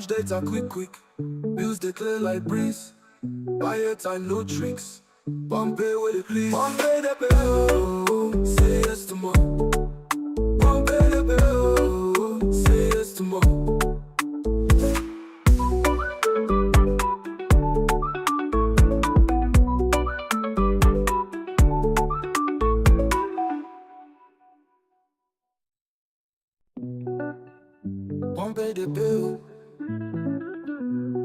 Recharge data quick. Bills they clear like breeze. Buy airtime, no tricks. Palmpay with it, please. Palmpay the bill. Say yes to more. Palmpay the bill. Say yes to more. Palmpay the bill.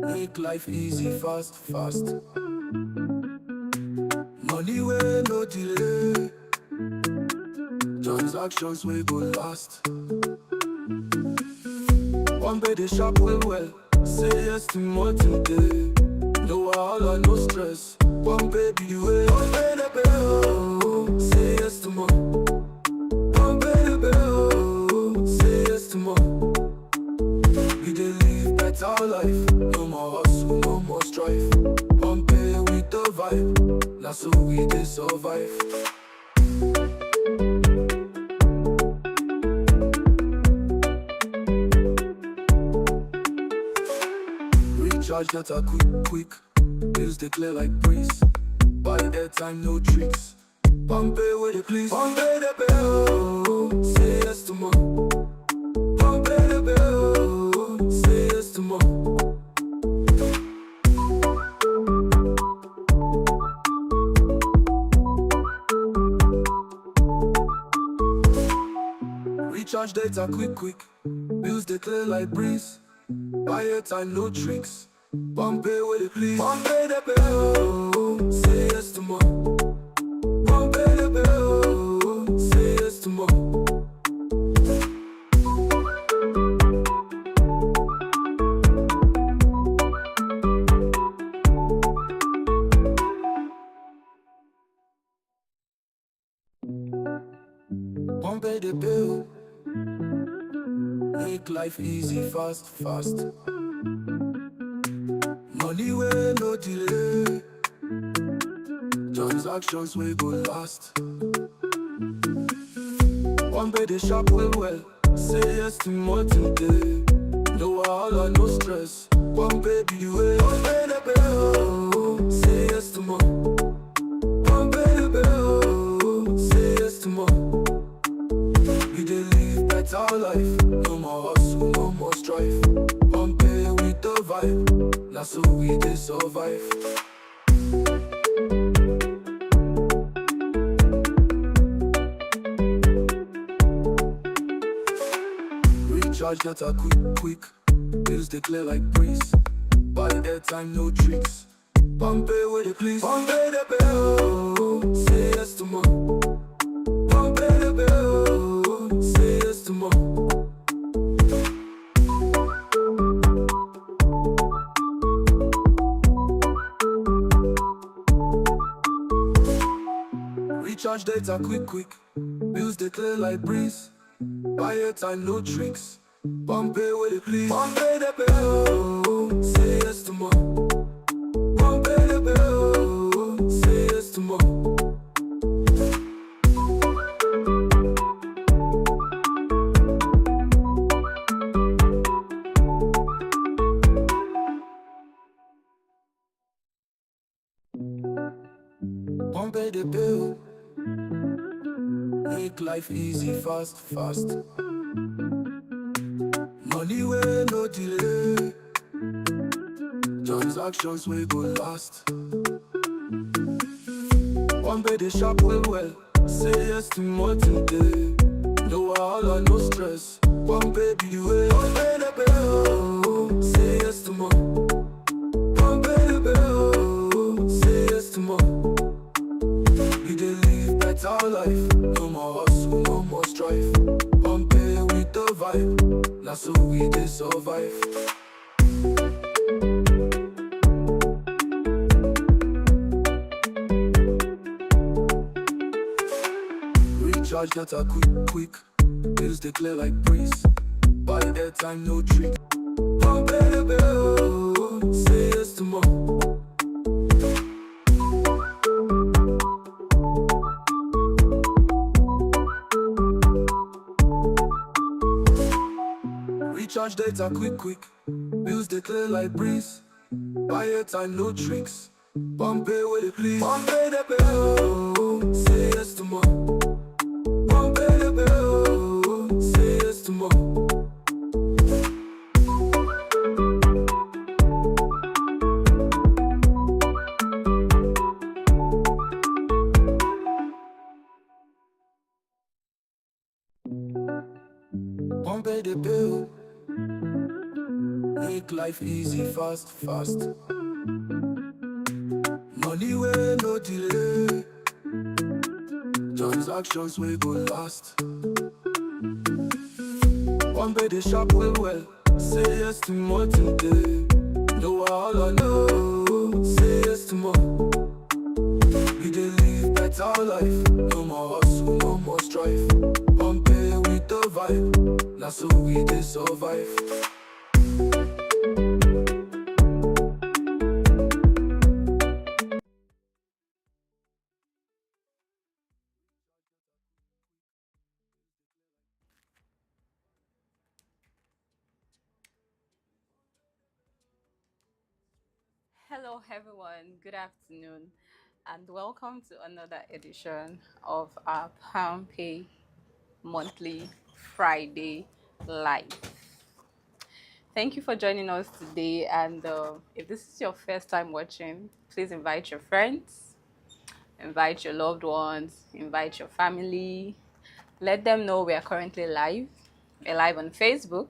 Make life easy, fast. Money way no delay. Transactions we go last. Palmpay the shop well. Say yes to more today. No wahala, no stress. Palmpay be the way. Palmpay the bill. Say yes to more. Palmpay the bill. Say yes to more. We dey live better life. No more hustle, no more strife. Palmpay with the vibe. That's how we dey survive. Recharge data quick. Bills they clear like breeze. Buy airtime, no tricks. Palmpay with it, please. Palmpay the bill. Say yes to more. Palmpay the bill. Say yes to more. Recharge data quick. Bills they clear like breeze. Buy airtime, no tricks. Palmpay with it, please. Palmpay the bill. Say yes to more. Palmpay the bill. Say yes to more. Palmpay the bill. Make life easy, fast. Money way no delay. Transactions we go last. Palmpay the shop well. Say yes to more today. No wahala, no stress. Palmpay be the way. Palmpay the bill. Say yes to more. Palmpay the bill. Say yes to more. We dey live better life. No more hustle, no more strife. Palmpay with the vibe. That's how we dey survive. Recharge data quick. Bills they clear like breeze. Buy airtime, no tricks. Palmpay with it, please. Palmpay the bill. Say yes to more. Palmpay the bill. Say yes to more. Recharge data quick. Bills they clear like breeze. Buy airtime, no tricks. Palmpay with it, please. Palmpay the bill. Say yes to more. Palmpay the bill. Say yes to more. Palmpay the bill. Make life easy, fast. Money way no delay. Transactions we go last. Palmpay the shop well. Say yes to more today. No wahala, no stress. Palmpay be the way. Palmpay the bill. Say yes to more. Palmpay the bill. Say yes to more. We dey live better life. No more hustle, no more strife. Palmpay with the vibe. That's how we dey survive. Recharge data quick. Bills they clear like breeze. Buy airtime, no trick. Palmpay the bill. Say yes to more. Recharge data quick. Bills they clear like breeze. Buy your time, no tricks. Palmpay with it, please. Palmpay the bill. Say yes to more. Palmpay the bill. Say yes to more. Palmpay the bill. Make life easy, fast, fast. Money way no delay. Transactions we go last. Palmpay the shop well. Say yes to more today. No all I know. Say yes to more. We dey live better life. No more hustle, no more strife. Palmpay with the vibe. Now so we dey survive. Hello, everyone. Good afternoon, and welcome to another edition of our Palmpay Monthly Friday Live. Thank you for joining us today. And if this is your first time watching, please invite your friends, invite your loved ones, invite your family. Let them know we are currently live. We're live on Facebook,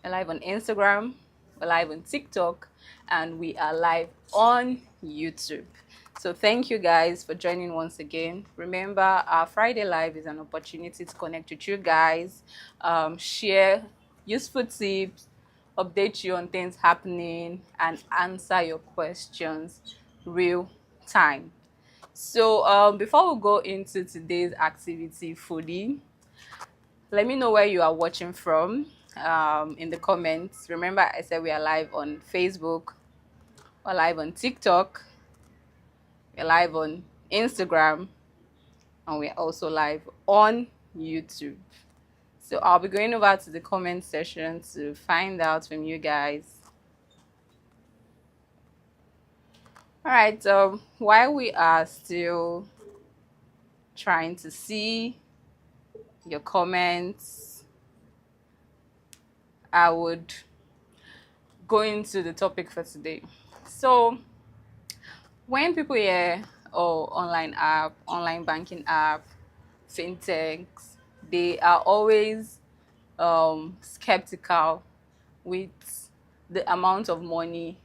we're live on Instagram, we're live on TikTok, and we are live on YouTube. So thank you guys for joining once again. Remember, our Friday Live is an opportunity to connect with you guys, share useful tips, update you on things happening, and answer your questions real time. So before we go into today's activity fully, let me know where you are watching from in the comments. Remember, I said we are live on Facebook, we're live on TikTok, we're live on Instagram, and we're also live on YouTube. So I'll be going over to the comment section to find out from you guys. All right, while we are still trying to see your comments, I would go into the topic for today. So when people hear online app, online banking app, fintechs, they are always skeptical with the amount of money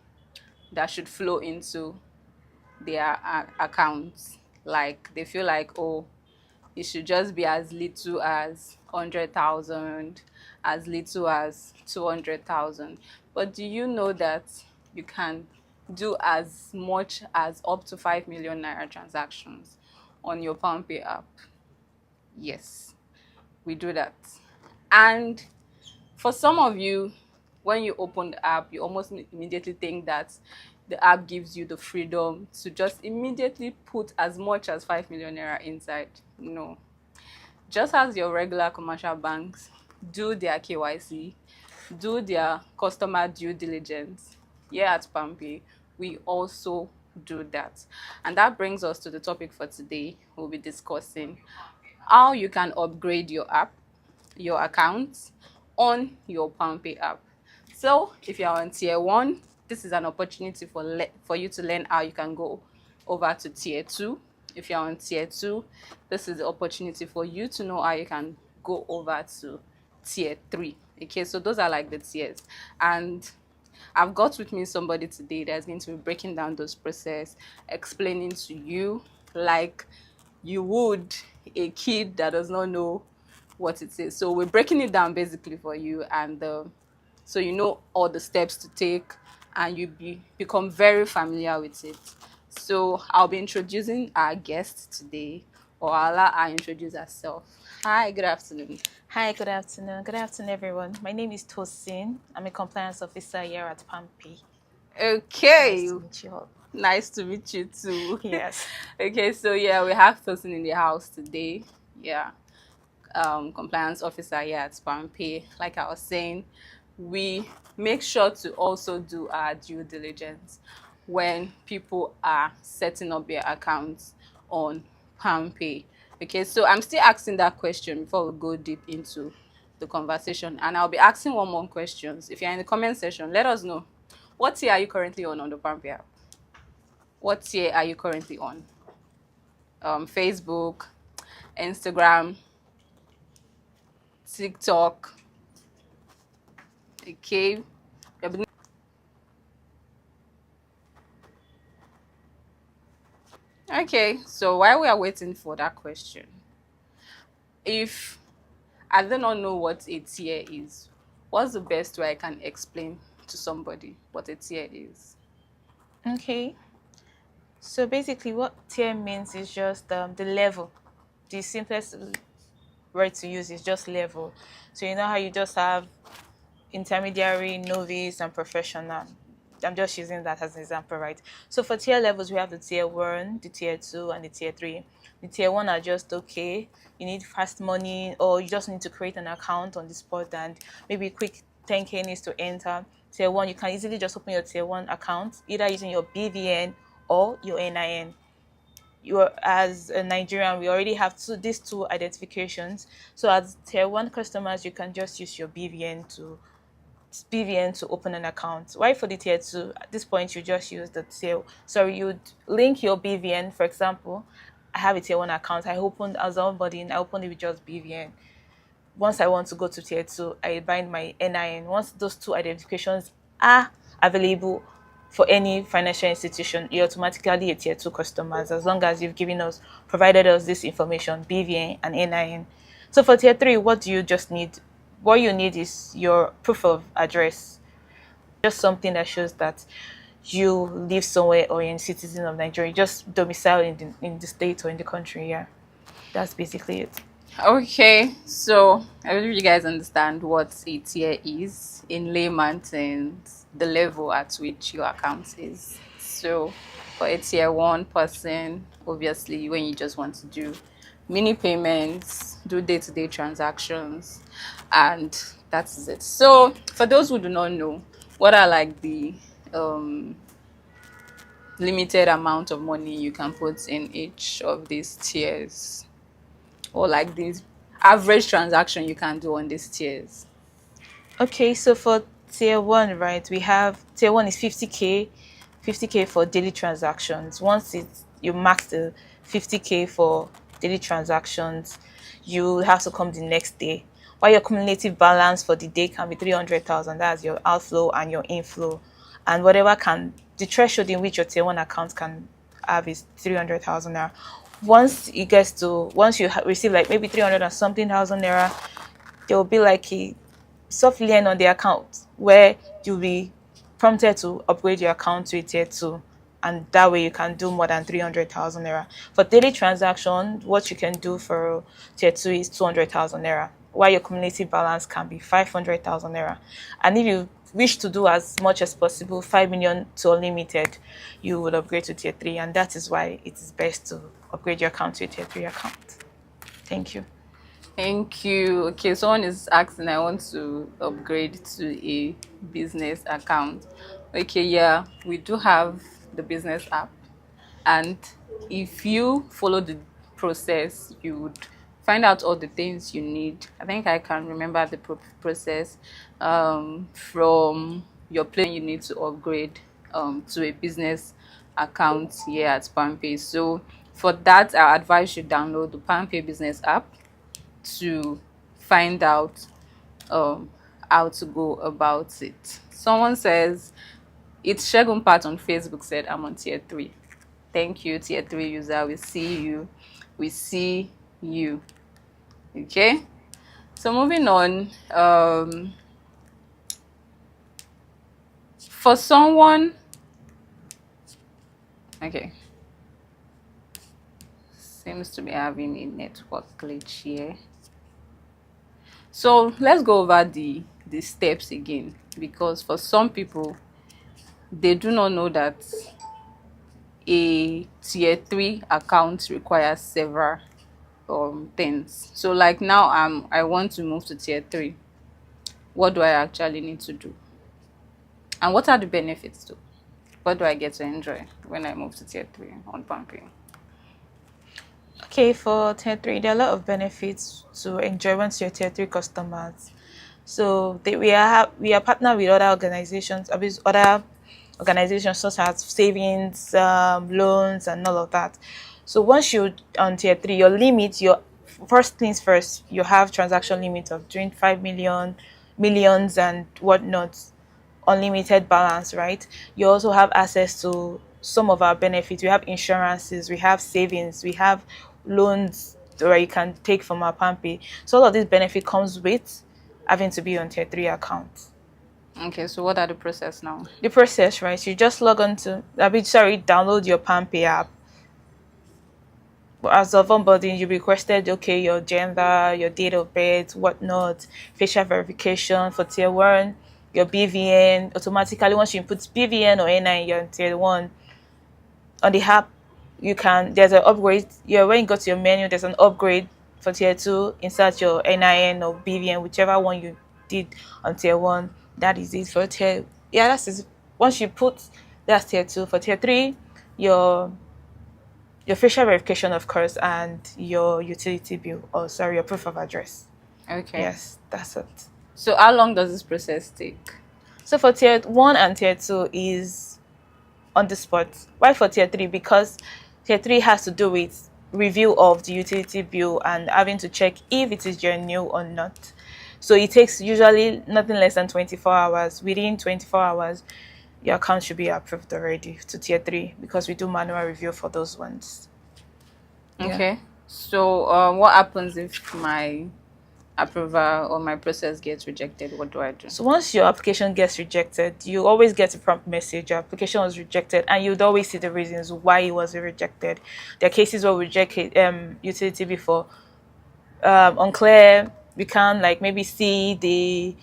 that should flow into their accounts. Like they feel like, oh, it should just be as little as 100,000, as little as 200,000. But do you know that you can do as much as up to 5 million naira transactions on your Palmpay app? Yes, we do that. And for some of you, when you open the app, you almost immediately think that the app gives you the freedom to just immediately put as much as 5 million naira inside. No. Just as your regular commercial banks do their KYC, do their customer due diligence, here at Palmpay, we also do that. And that brings us to the topic for today. We'll be discussing how you can upgrade your app, your accounts on your Palmpay app. So if you're on tier 1, this is an opportunity for you to learn how you can go over to tier 2. If you're on tier 2, this is the opportunity for you to know how you can go over to tier 3. Okay, so those are like the tiers. And I've got with me somebody today that's going to be breaking down those process, explaining to you like you would a kid that does not know what it is. So we're breaking it down basically for you, and so you know all the steps to take, and you become very familiar with it. So I'll be introducing our guest today, or I'll allow her introduce herself. Hi, good afternoon. Hi, good afternoon. Good afternoon, everyone. My name is Tosin. I'm a compliance officer here at Palmpay. Okay. Nice to meet you all. Nice to meet you too. Yes. Okay, so yeah, we have Tosin in the house today. Yeah. Compliance officer here at Palmpay. Like I was saying, we make sure to also do our due diligence when people are setting up their accounts on Palmpay. Okay, so I'm still asking that question before we go deep into the conversation, and I'll be asking one more questions. If you're in the comment section, let us know what tier are you currently on the Palmpay app. What tier are you currently on? Facebook, Instagram, TikTok. Okay. Okay, so while we are waiting for that question, if I do not know what a tier is, what's the best way I can explain to somebody what a tier is? Okay. So basically, what tier means is just the level. The simplest word to use is just level. So you know how you just have intermediary, novice, and professional. I'm just using that as an example, right? So for tier levels, we have the tier one, the tier two, and the tier three. The tier one are just okay. You need fast money, or you just need to create an account on the spot, and maybe quick 10K needs to enter. Tier one, you can easily just open your tier one account either using your BVN or your NIN. You, as a Nigerian, we already have these two identifications. So as tier one customers, you can just use your BVN to open an account. Why for the tier two? At this point, you just use the tier. Sorry, you'd link your BVN. For example, I have a tier one account. I opened as onboarding. I opened it with just BVN. Once I want to go to tier two, I bind my NIN. Once those two identifications are available for any financial institution, you're automatically a tier two customers as long as you've provided us this information, BVN and NIN. So for tier three, what do you just need? What you need is your proof of address, just something that shows that you live somewhere or you're a citizen of Nigeria, just domicile in the state or in the country. Yeah, that's basically it. Okay, so I believe you guys understand what a tier is in layman terms, the level at which your account is. So for a tier one person, obviously when you just want to do mini payments, do day-to-day transactions, and that is it. So for those who do not know, what are like the limited amount of money you can put in each of these tiers, or like this average transaction you can do on these tiers? Okay, so for tier one, right, we have tier one is 50K, 50K for daily transactions. Once you max the 50K for daily transactions, you have to come the next day. While your cumulative balance for the day can be 300,000, that's your outflow and your inflow. And whatever the threshold in which your tier one account can have is 300,000 naira. Once you receive like maybe 300 and something thousand naira, there will be like a soft lien on the account where you'll be prompted to upgrade your account to a tier two, and that way you can do more than 300,000 naira. For daily transaction, what you can do for tier two is 200,000 naira, while your cumulative balance can be 500,000 naira. And if you wish to do as much as possible, 5 million to unlimited, you would upgrade to tier three, and that is why it is best to upgrade your account to a tier three account. Thank you. Thank you. Okay, someone is asking, I want to upgrade to a business account. Okay, yeah, we do have the business app, and if you follow the process, you would find out all the things you need. I think I can remember the process from your plan. You need to upgrade to a business account here at Palmpay. So for that, I advise you download the Palmpay business app to find out how to go about it. Someone says, it's Shegun Part on Facebook said, I'm on tier 3. Thank you, tier 3 user. We see you. We see you. Okay. So moving on. For someone, okay, seems to be having a network glitch here. So let's go over the steps again, because for some people they do not know that a tier 3 account requires several things. So like now I want to move to tier 3. what do I actually need to do? And what are the benefits too? What do I get to enjoy when I move to tier 3 on Palmpay? Okay, for tier 3, there are a lot of benefits to enjoy once you're tier 3 customers. So we are partnered with other organizations, other organizations such as savings, loans, and all of that. So once you on tier 3, your first things first, you have transaction limit of 25 millions and whatnot, unlimited balance, right? You also have access to some of our benefits. We have insurances, we have savings, we have loans where you can take from our Palmpay. So all of this benefit comes with having to be on tier 3 account. Okay, so what are the process now? The process, right? You just log on to, download your Palmpay app. As of onboarding, you requested, okay, your gender, your date of birth, whatnot, facial verification for tier 1, your BVN. Automatically, once you input BVN or NI, you're on tier 1. On the app, there's an upgrade. Yeah, when you go to your menu, there's an upgrade for tier 2. Insert your NIN or BVN, whichever one you did on tier 1. That is it for tier. Yeah, that's it. Once you put, that's tier 2. For tier 3, your facial verification, of course, and your utility bill, or sorry, your proof of address. Okay. Yes, that's it. So how long does this process take? So for tier 1 and tier 2 is on the spot. Why for tier 3? Because tier 3 has to do with review of the utility bill and having to check if it is genuine or not. So it takes usually nothing less than 24 hours. Within 24 hours, your account should be approved already to tier 3 because we do manual review for those ones. Okay. So what happens if my approval or my process gets rejected? What do I do? So once your application gets rejected, you always get a prompt message, your application was rejected, and you'd always see the reasons why it was rejected. There are cases where we reject utility before unclear, we can maybe see the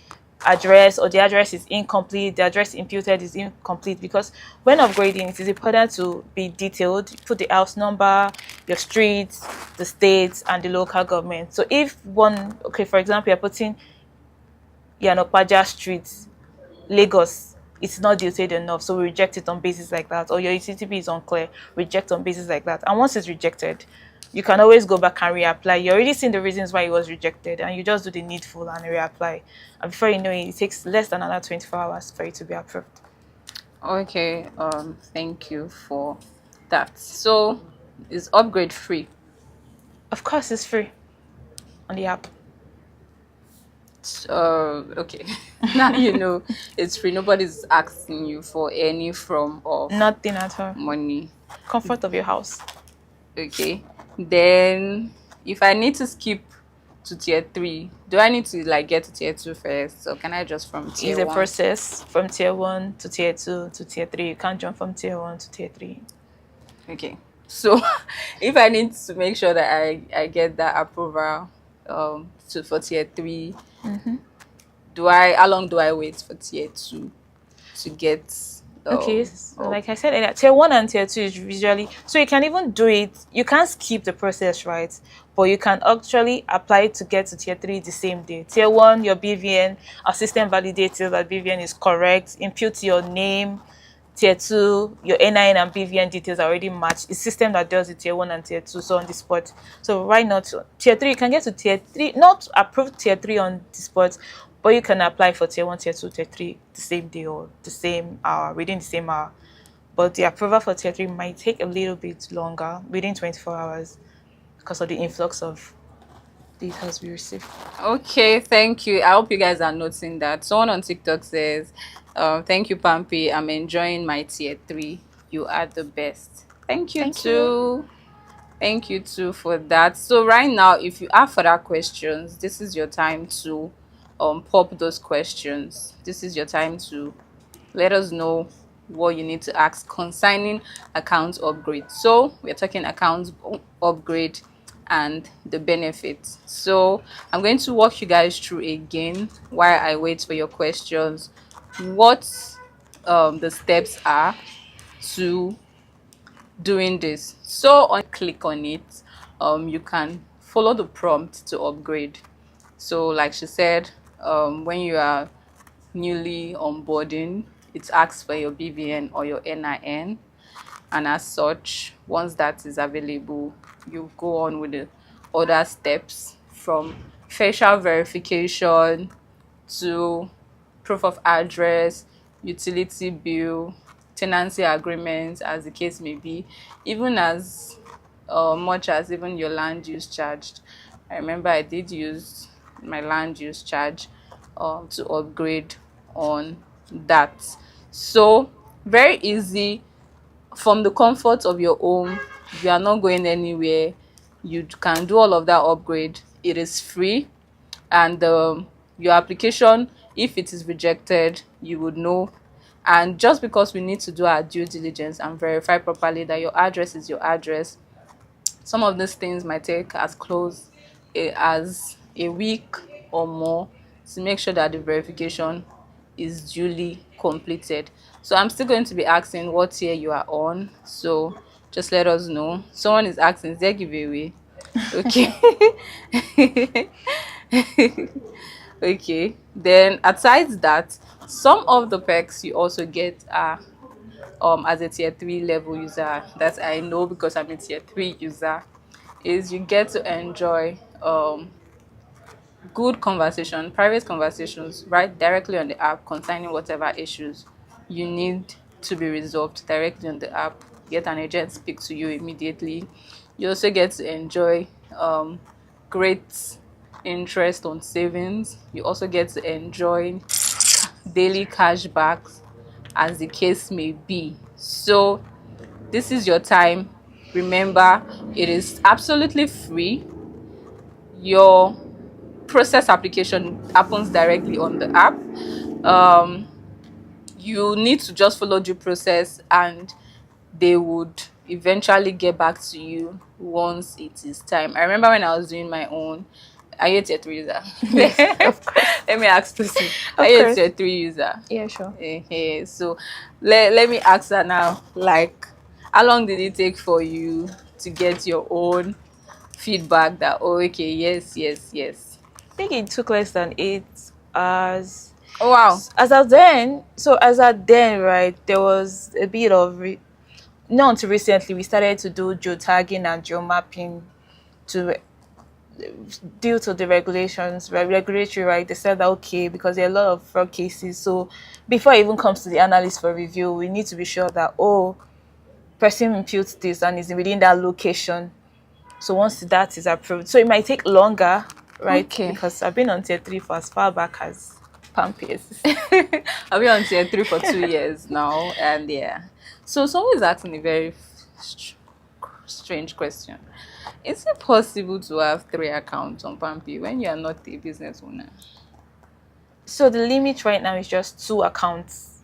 address, or the address is incomplete, the address imputed is incomplete, because when upgrading it is important to be detailed. Put the house number, your street, the state, and the local government. So if for example, you're putting Yanopaja Street, Lagos, it's not detailed enough, so we reject it on basis like that. Or your utility bill is unclear, reject on basis like that. And once it's rejected, you can always go back and reapply. You're already seeing the reasons why it was rejected, and you just do the needful and reapply. And before you know it, it takes less than another 24 hours for it to be approved. Okay, thank you for that. So is upgrade free? Of course, it's free on the app. Okay. Now you know it's free. Nobody's asking you for any form of Nothing at all. money. Comfort of your house. Okay. Then if I need to skip to tier 3, do I need to get to tier 2 first, or can I just from tier 1? It's a process from tier 1 to tier 2 to tier 3. You can't jump from tier 1 to tier 3. Okay. So if I need to make sure that I get that approval for tier 3, how long do I wait for tier 2 to get Okay, so like I said earlier, tier 1 and tier 2 is usually, so you can even do it, you can't skip the process, right? But you can actually apply to get to tier 3 the same day. Tier 1, your BVN, our system validates that BVN is correct, impute your name. Tier 2, your NIN and BVN details are already matched. It's system that does it, tier 1 and tier 2, so on the spot. So why not tier 3? You can get to tier 3, not approved tier 3 on the spot, but you can apply for tier 1, tier 2, tier 3 the same day or the same hour, within the same hour. But the approval for tier 3 might take a little bit longer, within 24 hours, because of the influx of details we receive. Okay, thank you. I hope you guys are noticing that. Someone on TikTok says, thank you, Palmpay. I'm enjoying my tier 3. You are the best. Thank you too. Thank you too for that. So right now, if you have further questions, this is your time to pop those questions. This is your time to let us know what you need to ask concerning account upgrade. So we're talking account upgrade and the benefits. So I'm going to walk you guys through again while I wait for your questions, what the steps are to doing this. So click on it, you can follow the prompt to upgrade. So like she said, when you are newly onboarding, it asks for your BVN or your NIN, and as such, once that is available, you go on with the other steps from facial verification to proof of address, utility bill, tenancy agreement, as the case may be, even as much as even your land use charged. I remember I did use my land use charge to upgrade on that. So very easy from the comfort of your home. You are not going anywhere. You can do all of that upgrade. It is free, and your application, if it is rejected, you would know. And just because we need to do our due diligence and verify properly that your address is your address, some of these things might take as close as a week or more to make sure that the verification is duly completed. So I'm still going to be asking what tier you are on, so just let us know. Someone is asking, is there giveaway? Okay. Okay, then aside that, some of the perks you also get are as a tier 3 level user, that I know because I'm a tier 3 user, is you get to enjoy good conversation, private conversations right directly on the app concerning whatever issues you need to be resolved directly on the app. Get an agent speak to you immediately. You also get to enjoy great interest on savings. You also get to enjoy daily cashbacks, as the case may be. So this is your time. Remember, it is absolutely free. Your process application happens directly on the app. You need to just follow due process, and they would eventually get back to you once it is time. I remember when I was doing my own. Are you a tier 3 user? Yes, of course. Let me ask Lucy. Of Are you a course. tier 3 user? Yeah, sure. So let me ask her now. Like, how long did it take for you to get your own feedback that, oh, okay, yes, yes, yes? I think it took less than 8 hours. Oh, wow. As at then, right, there was a bit of not until recently we started to do geotagging and geomapping to due to the regulations, regulatory, right? They said that okay, because there are a lot of fraud cases. So before it even comes to the analyst for review, we need to be sure that person imputes this and is within that location. So once that is approved, so it might take longer, right? Okay. Because I've been on tier 3 for as far back as Palmpay. I've been on tier 3 for 2 years now, and yeah. So someone is asking a very strange question. Is it possible to have 3 accounts on Palmpay when you are not a business owner? So the limit right now is just 2 accounts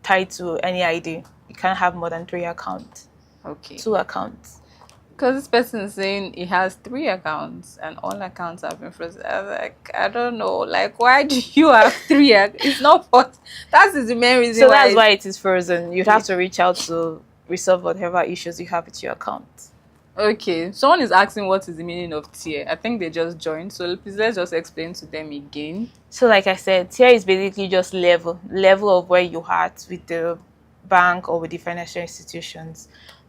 tied to any ID. You can't have more than 3 accounts. Okay. 2 accounts. Because this person is saying he has 3 accounts and all accounts have been frozen. I was like, I don't know. Like, why do you have 3? It's not what. That is the main reason. So that's why it is frozen. You'd have to reach out to resolve whatever issues you have with your account. Okay. Someone is asking what is the meaning of tier. I think they just joined. So please let's just explain to them again. So like I said, tier is basically just level of where you are at with the bank or with the financial institutions.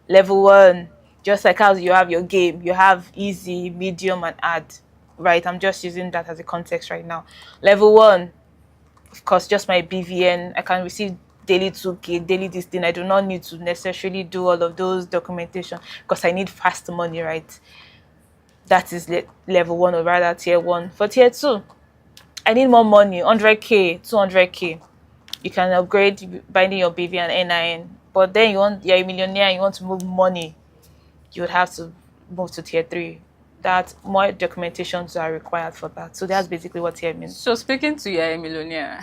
Level 1, just like how you have your game, you have easy, medium, and hard, right? I'm just using that as a context right now. Level 1, of course, just my BVN. I can receive daily 2K, daily this thing. I do not need to necessarily do all of those documentation because I need fast money, right? That is level 1, or rather tier 1. For tier 2, I need more money, 100K, 200K. You can upgrade binding your BVN and NIN. But then you're a millionaire, you want to move money, you would have to move to tier 3. That more documentations are required for that. So that's basically what tier means. So speaking to you, a millionaire.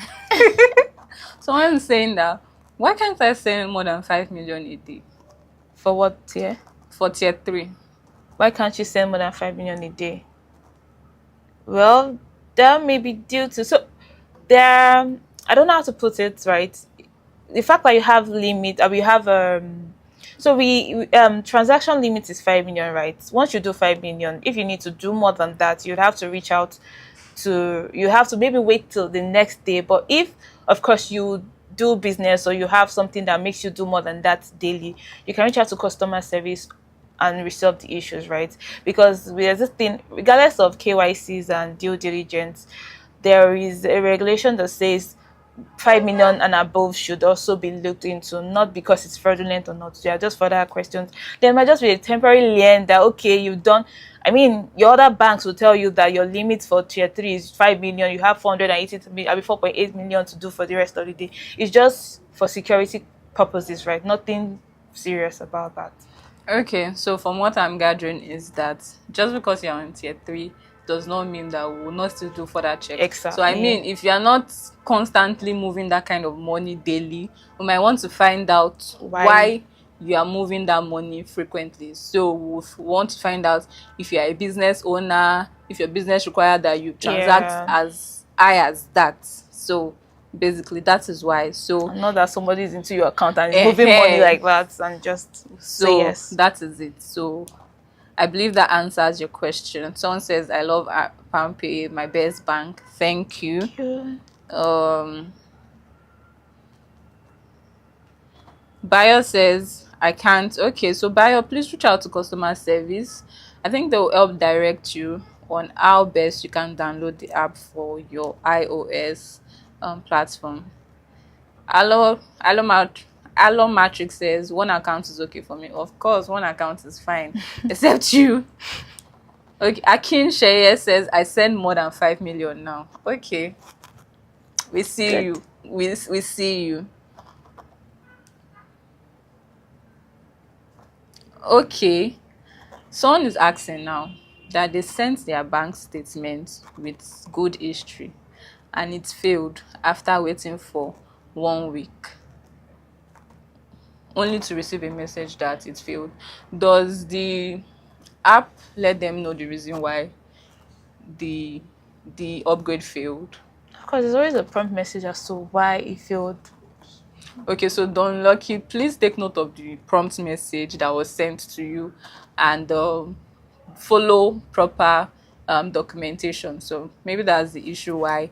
Someone is saying that, why can't I send more than 5 million a day? For what tier? For tier 3. Why can't you send more than 5 million a day? Well, that may be due to I don't know how to put it, right? The fact that you have limit, we have transaction limit is 5 million, right? Once you do 5 million, if you need to do more than that, you'd have to reach out you have to maybe wait till the next day. But if of course you do business or you have something that makes you do more than that daily, you can reach out to customer service and resolve the issues, right? Because there's this thing, regardless of KYCs and due diligence, there is a regulation that says 5 million and above should also be looked into, not because it's fraudulent or not. There are just further questions. There might just be a temporary lien that, okay, you've done. I mean, your other banks will tell you that your limit for tier 3 is 5 million. You have 480 to be, 4.8 million to do for the rest of the day. It's just for security purposes, right? Nothing serious about that. Okay, so from what I'm gathering is that just because you're on tier 3 does not mean that we will not still do further checks. Exactly. So I mean, if you're not constantly moving that kind of money daily, we might want to find out why you are moving that money frequently. So we want to find out if you're a business owner, if your business requires that you transact as high as that. So basically that is why. So not that somebody is into your account and is moving money like that and just say yes. That is it. So I believe that answers your question. Someone says, I love Palmpay, my best bank. Thank you. Bayo says, I can't. Okay, so Bayo, please reach out to customer service. I think they will help direct you on how best you can download the app for your iOS platform. Allo Matrix says, one account is okay for me. Of course, one account is fine, except you. Okay, Akin Sheye says, I send more than 5 million now. Okay, we see you. We see you. Okay, someone is asking now that they sent their bank statement with good history and it failed after waiting for 1 week, only to receive a message that it failed. Does the app let them know the reason why the upgrade failed? Of course, there's always a prompt message as to why it failed. Okay, so Don Lucky, please take note of the prompt message that was sent to you and follow proper documentation. So maybe that's the issue why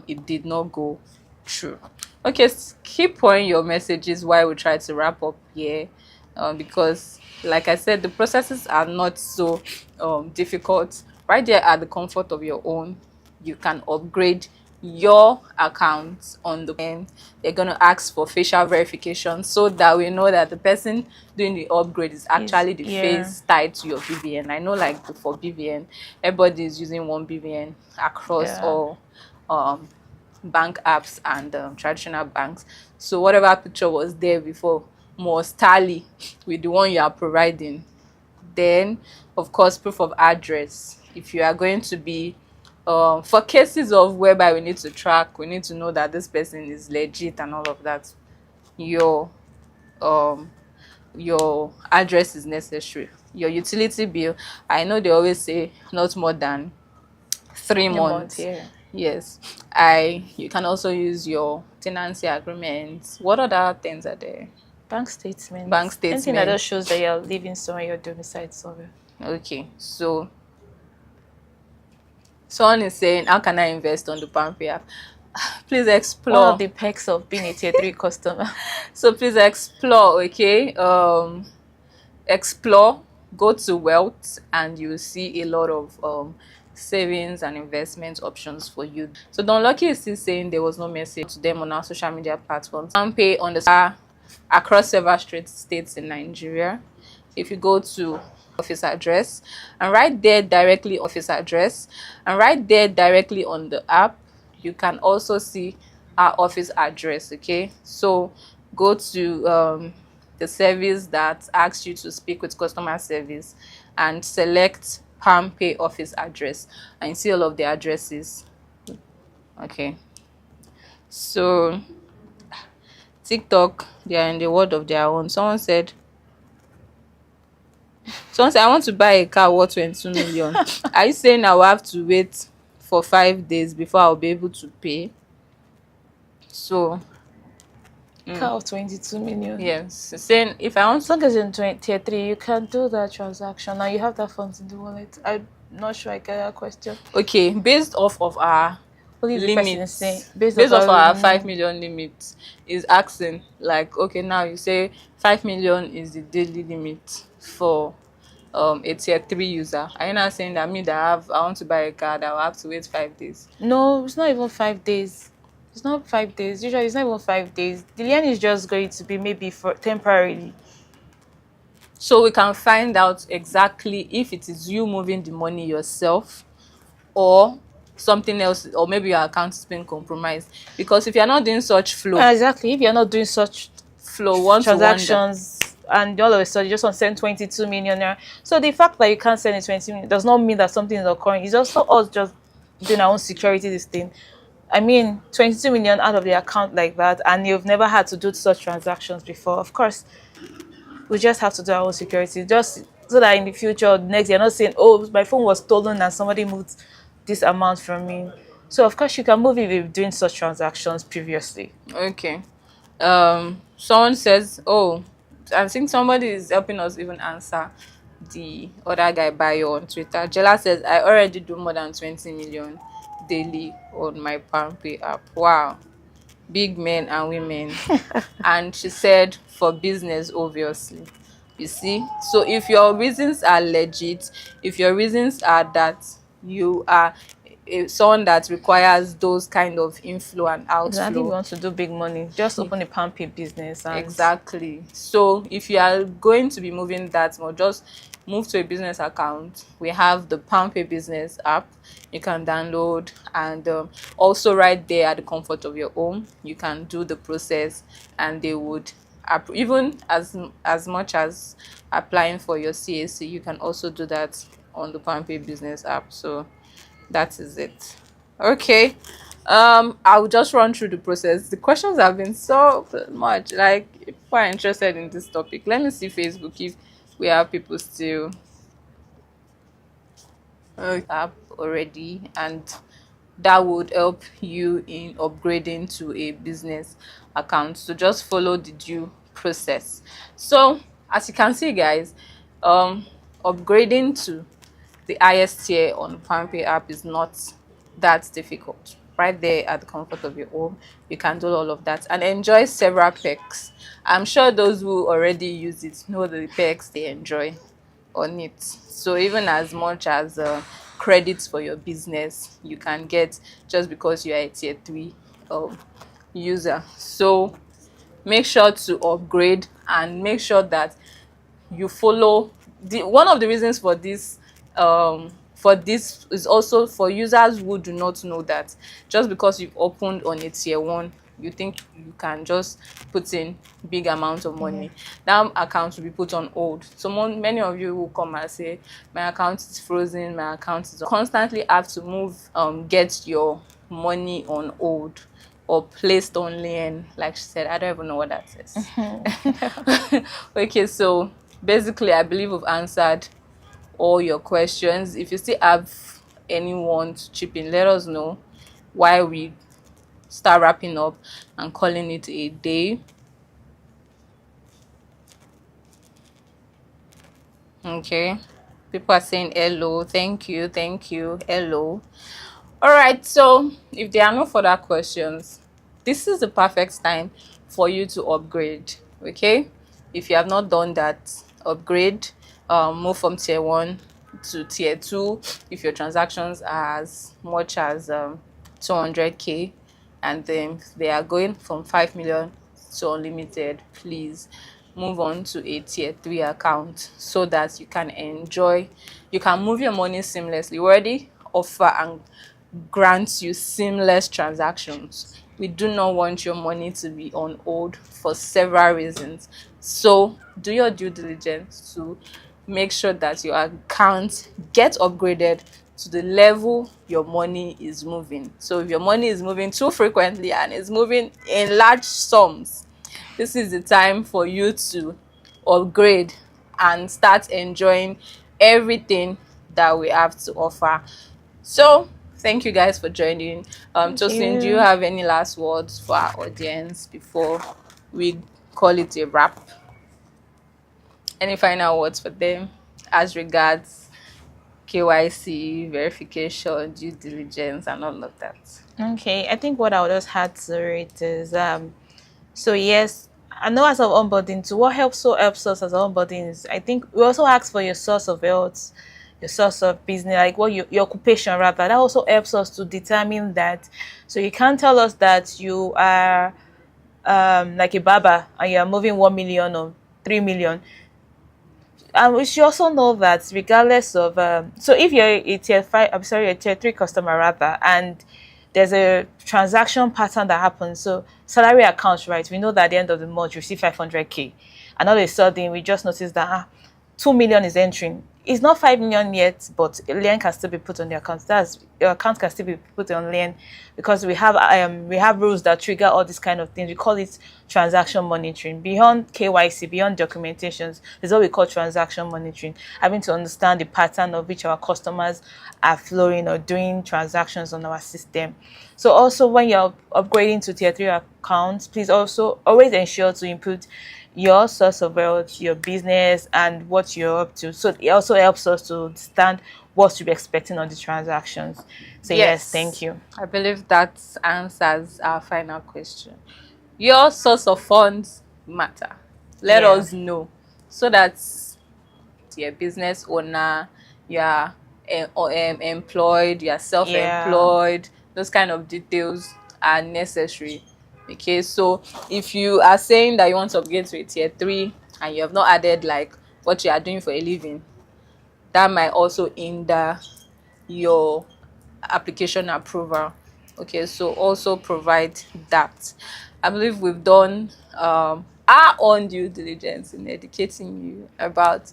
it did not go through. Okay, keep pouring your messages while we try to wrap up here, because like I said, the processes are not so difficult. Right there at the comfort of your own, you can upgrade your account on the end. They're going to ask for facial verification so that we know that the person doing the upgrade is actually the face tied to your BVN. I know, like for BVN, everybody is using one BVN across all bank apps and traditional banks. So whatever picture was there before must tally with the one you are providing. Then, of course, proof of address. If you are going to be for cases of whereby we need to track, we need to know that this person is legit and all of that, your address is necessary. Your utility bill, I know they always say not more than 3 months. Yes. You can also use your tenancy agreement. What other things are there? Bank statement. Anything that just shows that you're living somewhere, you're domiciled somewhere. Okay, so someone is saying, how can I invest on the Palmpay app? Please explore. One of the perks of being a tier 3 customer. So please explore, okay? Explore, go to wealth, and you'll see a lot of savings and investment options for you. So Don Lucky is still saying there was no message to them on our social media platforms. Palmpay on the across several states in Nigeria. If you go to office address, and right there directly on the app, you can also see our office address. Okay, so go to the service that asks you to speak with customer service and select Palmpay office address, and you see all of the addresses. Okay, so TikTok, they are in the world of their own. Someone said, I want to buy a car worth 22 million. Are you saying I will have to wait for 5 days before I'll be able to pay? So Car of 22 million. Yes, saying if I want As long as you're in tier 3, you can do that transaction. Now you have that funds in the wallet. I'm not sure I get that question. okay, based off of our Only the person is saying, limits, based based off off our our 5 million limit, is asking like, okay, now you say 5 million is the daily limit for a tier 3 user. Are you not saying that me that I want to buy a car that I will have to wait 5 days? No, it's not even 5 days. It's not 5 days. Usually, it's not even 5 days. The lien is just going to be maybe for temporarily. So we can find out exactly if it is you moving the money yourself or something else, or maybe your account is being compromised. Because if you're not doing such Exactly. If you're not doing such flow one to one, transactions and all of a sudden you just want to send 22 million naira. So the fact that you can't send it 20 million does not mean that something is occurring. It's also us just doing our own security this thing. I mean, 22 million out of the account like that, and you've never had to do such transactions before. Of course, we just have to do our own security, just so that in the future, next, you're not saying, "Oh, my phone was stolen and somebody moved this amount from me." So of course, you can move if you've doing such transactions previously. okay. Someone says, oh, I think somebody is helping us even answer the other guy bio on Twitter. Jella says, I already do more than 20 million daily on my Palmpay app. Wow, big men and women. And she said, for business, obviously. You see, so if your reasons are legit, if your reasons are that you are someone that requires those kind of inflow and Exactly, we outflow. want to do big money. Just open a Palmpay business. And Exactly. So if you are going to be moving that more, just move to a business account. We have the Palmpay business app you can download, and also right there at the comfort of your home, you can do the process, and they would even as much as applying for your CAC, you can also do that on the Palmpay business app. So that is it. Okay. I'll just run through the process. The questions have been so much, like, if people are interested in this topic. Let me see Facebook if we have people still app already, and that would help you in upgrading to a business account. So just follow the due process. So as you can see, guys, upgrading to the highest tier on Palmpay app is not that difficult. Right there at the comfort of your home, you can do all of that and enjoy several perks. I'm sure those who already use it know the perks they enjoy on it. So even as much as credits for your business you can get just because you are a tier 3 user. So make sure to upgrade, and make sure that you follow one of the reasons for this is also for users who do not know that just because you've opened on a tier 1, you think you can just put in big amounts of money. That account will be put on hold. So many of you will come and say, my account is frozen, my account is constantly have to move, get your money on hold or placed on lien, like she said. I don't even know what that is. Okay, so basically I believe we've answered all your questions. If you still have anyone to chip in, let us know while we start wrapping up and calling it a day. Okay, people are saying hello, thank you, hello. All right, so if there are no further questions, this is the perfect time for you to upgrade. Okay, if you have not done that, upgrade, move from tier 1 to tier 2 if your transactions are as much as 200k, and then they are going from 5 million to unlimited. Please move on to a tier 3 account so that you can move your money seamlessly. We already offer and grants you seamless transactions. We do not want your money to be on hold for several reasons. So do your due diligence to make sure that your account gets upgraded to the level your money is moving. So if your money is moving too frequently and is moving in large sums, this is the time for you to upgrade and start enjoying everything that we have to offer. So thank you guys for joining. Tosin, do you have any last words for our audience before we call it a wrap. Any final words for them as regards KYC, verification, due diligence, and all of that? Okay, I think what I would just add to it is so yes, I know as of onboarding too, what helps us as onboarding is I think we also ask for your source of wealth, your source of business, like what your occupation rather. That also helps us to determine that. So you can't tell us that you are like a barber and you are moving 1 million or 3 million. And we should also know that regardless of so if you're a tier five, I'm sorry, a tier three customer rather, and there's a transaction pattern that happens. So salary accounts, right? We know that at the end of the month you receive 500K, and all of a sudden we just notice that 2 million is entering. It's not 5 million yet, but a lien can still be put on the account. That's your account can still be put on lien because we have rules that trigger all these kind of things. We call it transaction monitoring. Beyond KYC, beyond documentations, is what we call transaction monitoring. Having to understand the pattern of which our customers are flowing or doing transactions on our system. So also when you're upgrading to tier 3 accounts, please also always ensure to input your source of wealth, your business, and what you're up to. So it also helps us to understand what to be expecting on the transactions. So yes, thank you. I believe that answers our final question. Your source of funds matter. Let Yeah. us know so that you're a business owner, you're employed, you're self-employed, those kind of details are necessary. Okay, so if you are saying that you want to upgrade to a tier 3 and you have not added like what you are doing for a living, that might also hinder your application approval. Okay, so also provide that. I believe we've done our own due diligence in educating you about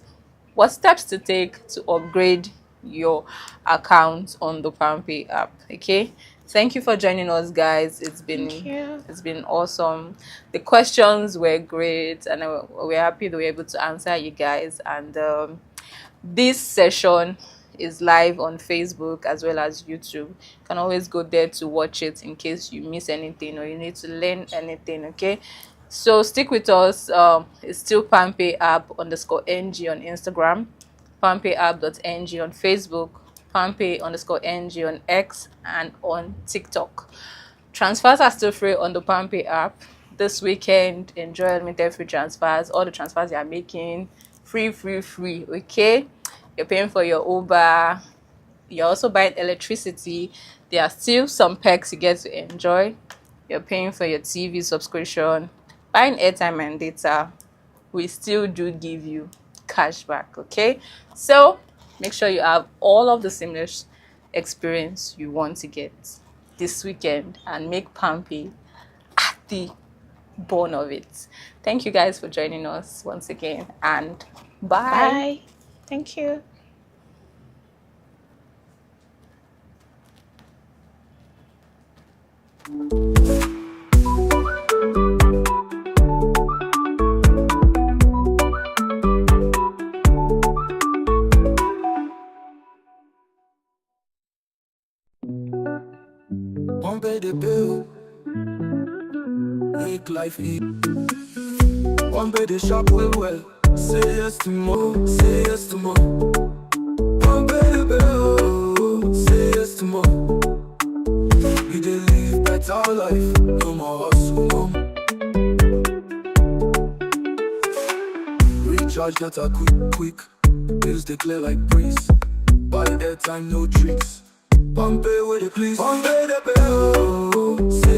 what steps to take to upgrade your account on the Palmpay app. Okay, thank you for joining us, guys. Thank you. It's been awesome. The questions were great, and we're happy that we're able to answer you guys. And this session is live on Facebook as well as YouTube. You can always go there to watch it in case you miss anything or you need to learn anything. Okay, so stick with us. It's still Palmpay app _ng on Instagram, palmpayapp.ng on Facebook, Palmpay _ng on X, and on TikTok. Transfers are still free on the Palmpay app. This weekend, enjoy unlimited free transfers. All the transfers you are making, free. Okay, you're paying for your Uber, you're also buying electricity. There are still some perks you get to enjoy. You're paying for your TV subscription, buying airtime and data. We still do give you cash back. Okay, so make sure you have all of the seamless experience you want to get this weekend and make Palmpay at the bone of it. Thank you guys for joining us once again, and bye. Bye. Thank you. Palmpay the bill, make life easy. Palmpay the shop well. Say yes to more, say yes to more. Palmpay the bill, say yes to more. We dey live better life, no more hustle, no more. Recharge data quick, bills dey clear like breeze. Buy airtime, no tricks. Palmpay with it, please. Palmpay the bill.